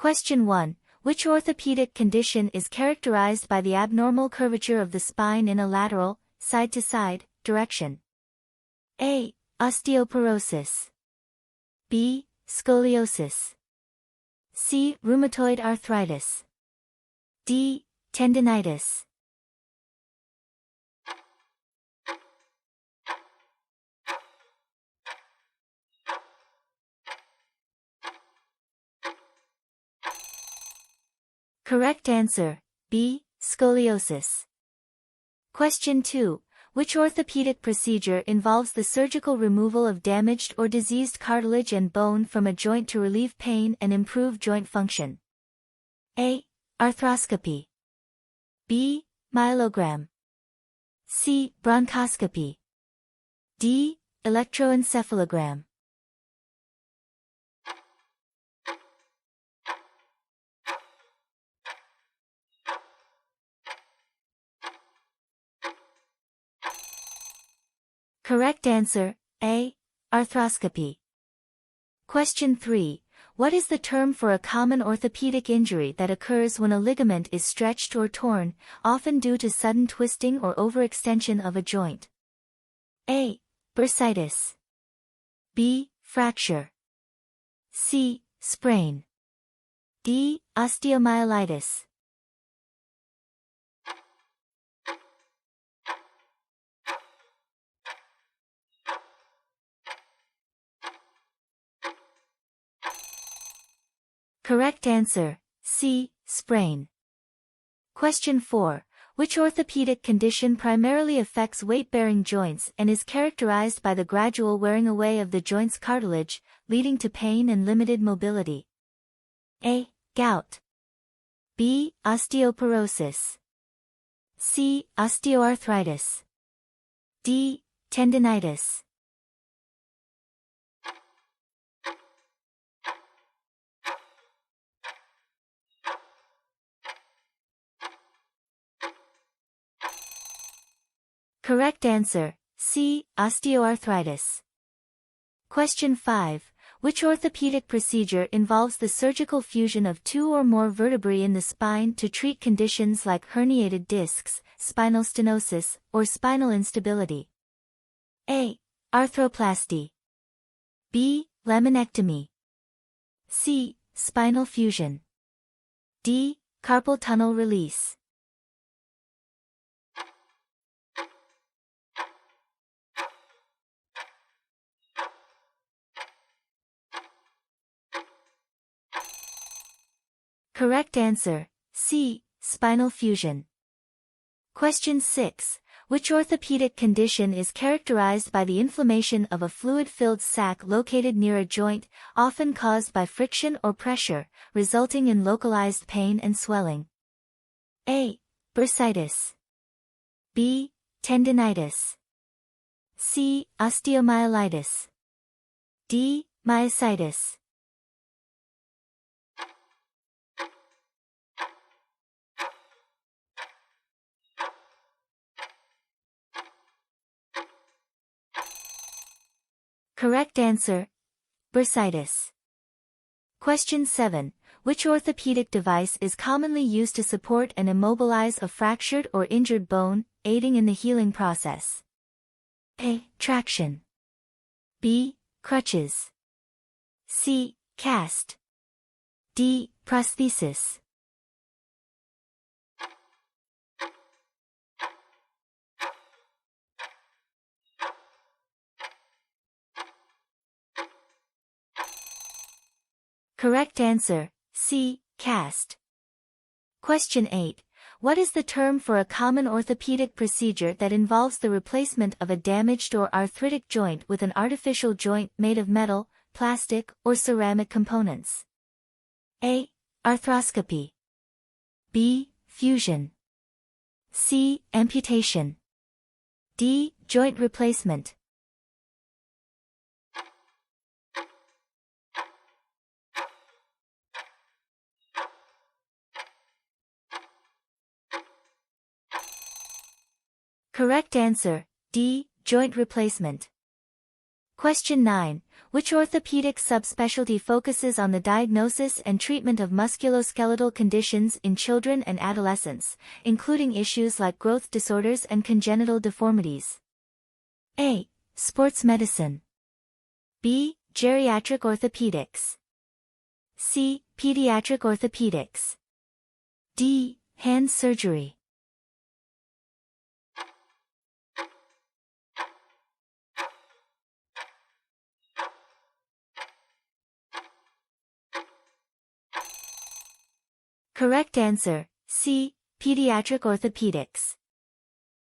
Question 1. Which orthopedic condition is characterized by the abnormal curvature of the spine in a lateral, side-to-side, direction? A. Osteoporosis. B. Scoliosis. C. Rheumatoid arthritis. D. Tendinitis. Correct answer, B. Scoliosis. Question 2. Which orthopedic procedure involves the surgical removal of damaged or diseased cartilage and bone from a joint to relieve pain and improve joint function? A. Arthroscopy. B. Myelogram. C. Bronchoscopy. D. Electroencephalogram. Correct answer, A. Arthroscopy. Question 3. What is the term for a common orthopedic injury that occurs when a ligament is stretched or torn, often due to sudden twisting or overextension of a joint? A. Bursitis. B. Fracture. C. Sprain. D. Osteomyelitis. Correct answer, C. Sprain. Question 4. Which orthopedic condition primarily affects weight-bearing joints and is characterized by the gradual wearing away of the joint's cartilage, leading to pain and limited mobility? A. Gout. B. Osteoporosis. C. Osteoarthritis. D. Tendinitis. Correct answer, C. Osteoarthritis. Question 5. Which orthopedic procedure involves the surgical fusion of two or more vertebrae in the spine to treat conditions like herniated discs, spinal stenosis, or spinal instability? A. Arthroplasty. B. Laminectomy. C. Spinal fusion. D. Carpal tunnel release. Correct answer, C. Spinal fusion. Question 6. Which orthopedic condition is characterized by the inflammation of a fluid-filled sac located near a joint, often caused by friction or pressure, resulting in localized pain and swelling? A. Bursitis. B. Tendinitis. C. Osteomyelitis. D. Myositis. Correct answer, bursitis. Question 7. Which orthopedic device is commonly used to support and immobilize a fractured or injured bone, aiding in the healing process? A. Traction. B. Crutches. C. Cast. D. Prosthesis. Correct answer, C. Cast. Question 8. What is the term for a common orthopedic procedure that involves the replacement of a damaged or arthritic joint with an artificial joint made of metal, plastic, or ceramic components? A. Arthroscopy. B. Fusion. C. Amputation. D. Joint replacement. Correct answer, D. Joint replacement. Question 9. Which orthopedic subspecialty focuses on the diagnosis and treatment of musculoskeletal conditions in children and adolescents, including issues like growth disorders and congenital deformities? A. Sports medicine. B. Geriatric orthopedics. C. Pediatric orthopedics. D. Hand surgery. Correct answer, C. Pediatric orthopedics.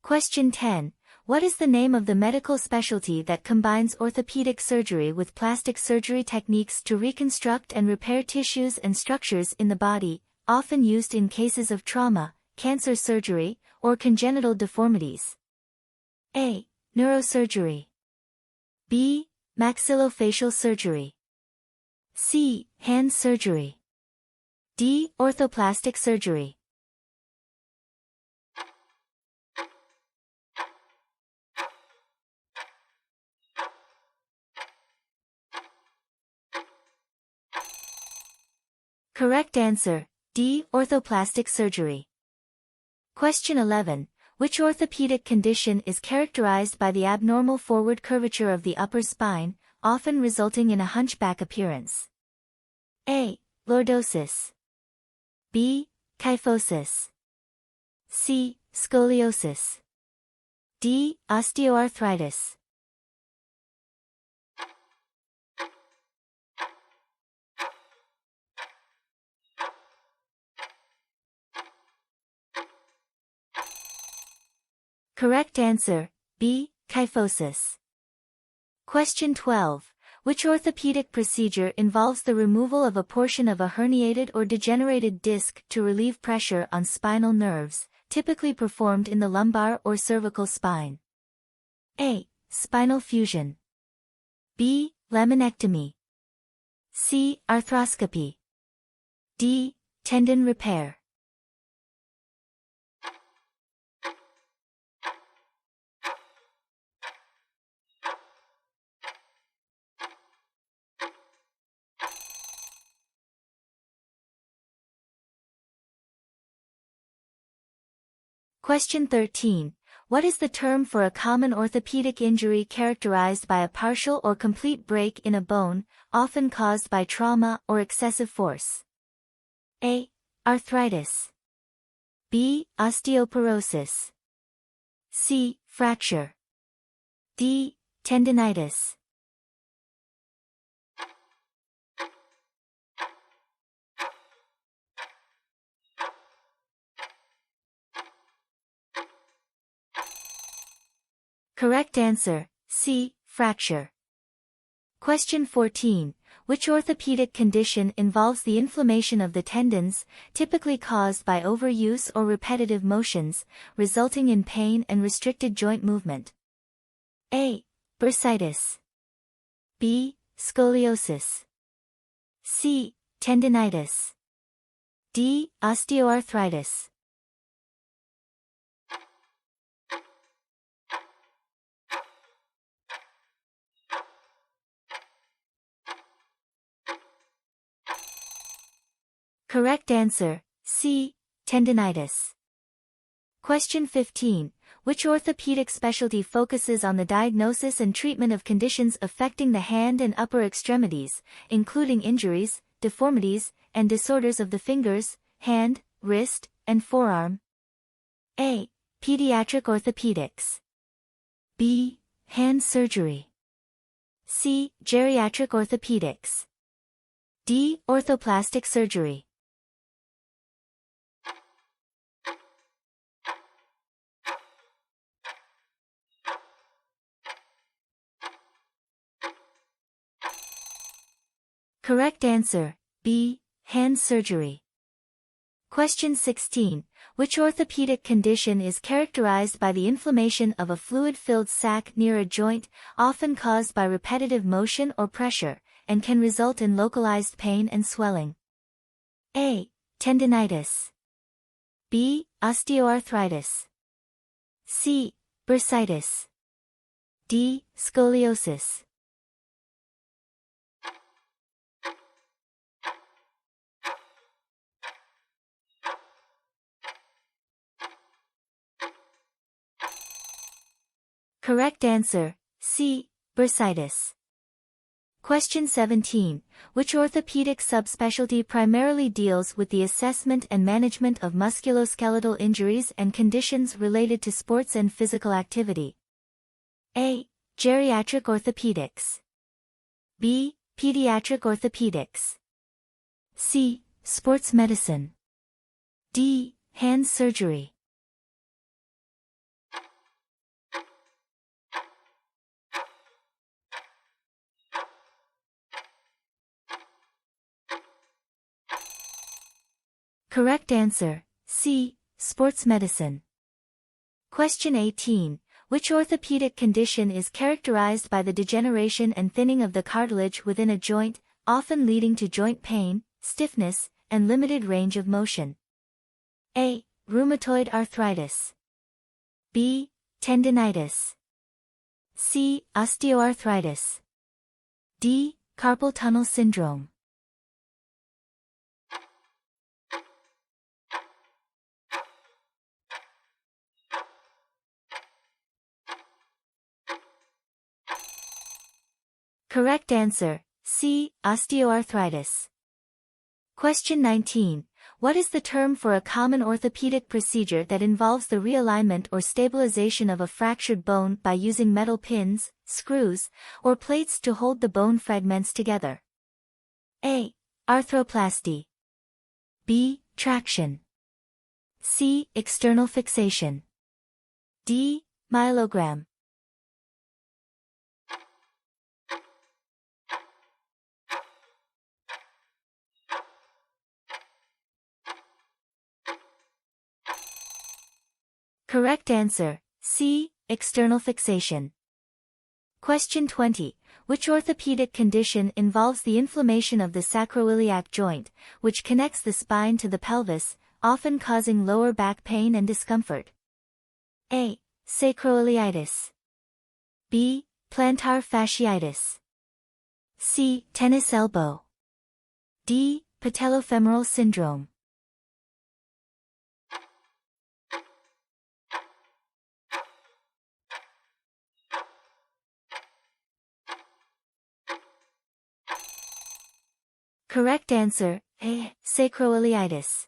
Question 10. What is the name of the medical specialty that combines orthopedic surgery with plastic surgery techniques to reconstruct and repair tissues and structures in the body, often used in cases of trauma, cancer surgery, or congenital deformities? A. Neurosurgery. B. Maxillofacial surgery. C. Hand surgery. D. Orthoplastic surgery. Correct answer, D. Orthoplastic surgery. Question 11. Which orthopedic condition is characterized by the abnormal forward curvature of the upper spine, often resulting in a hunchback appearance? A. Lordosis. B. Kyphosis. C. Scoliosis. D. Osteoarthritis. Correct answer, B. Kyphosis. Question 12. Which orthopedic procedure involves the removal of a portion of a herniated or degenerated disc to relieve pressure on spinal nerves, typically performed in the lumbar or cervical spine? A. Spinal fusion. B. Laminectomy. C. Arthroscopy. D. Tendon repair. Question 13. What is the term for a common orthopedic injury characterized by a partial or complete break in a bone, often caused by trauma or excessive force? A. Arthritis. B. Osteoporosis. C. Fracture. D. Tendinitis. Correct answer, C. Fracture. Question 14. Which orthopedic condition involves the inflammation of the tendons, typically caused by overuse or repetitive motions, resulting in pain and restricted joint movement? A. Bursitis. B. Scoliosis. C. Tendinitis. D. Osteoarthritis. Correct answer, C. Tendinitis. Question 15. Which orthopedic specialty focuses on the diagnosis and treatment of conditions affecting the hand and upper extremities, including injuries, deformities, and disorders of the fingers, hand, wrist, and forearm? A. Pediatric orthopedics. B. Hand surgery. C. Geriatric orthopedics. D. Orthoplastic surgery. Correct answer, B. Hand surgery. Question 16. Which orthopedic condition is characterized by the inflammation of a fluid-filled sac near a joint, often caused by repetitive motion or pressure, and can result in localized pain and swelling? A. Tendinitis. B. Osteoarthritis. C. Bursitis. D. Scoliosis. Correct answer, C. Bursitis. Question 17. Which orthopedic subspecialty primarily deals with the assessment and management of musculoskeletal injuries and conditions related to sports and physical activity? A. Geriatric orthopedics. B. Pediatric orthopedics. C. Sports medicine. D. Hand surgery. Correct answer, C. Sports medicine. Question 18. Which orthopedic condition is characterized by the degeneration and thinning of the cartilage within a joint, often leading to joint pain, stiffness, and limited range of motion? A. Rheumatoid arthritis. B. Tendinitis. C. Osteoarthritis. D. Carpal tunnel syndrome. Correct answer, C. Osteoarthritis. Question 19. What is the term for a common orthopedic procedure that involves the realignment or stabilization of a fractured bone by using metal pins, screws, or plates to hold the bone fragments together? A. Arthroplasty. B. Traction. C. External fixation. D. Myelogram. Correct answer, C. External fixation. Question 20. Which orthopedic condition involves the inflammation of the sacroiliac joint, which connects the spine to the pelvis, often causing lower back pain and discomfort? A. Sacroiliitis. B. Plantar fasciitis. C. Tennis elbow. D. Patellofemoral syndrome. Correct answer, A. Sacroiliitis.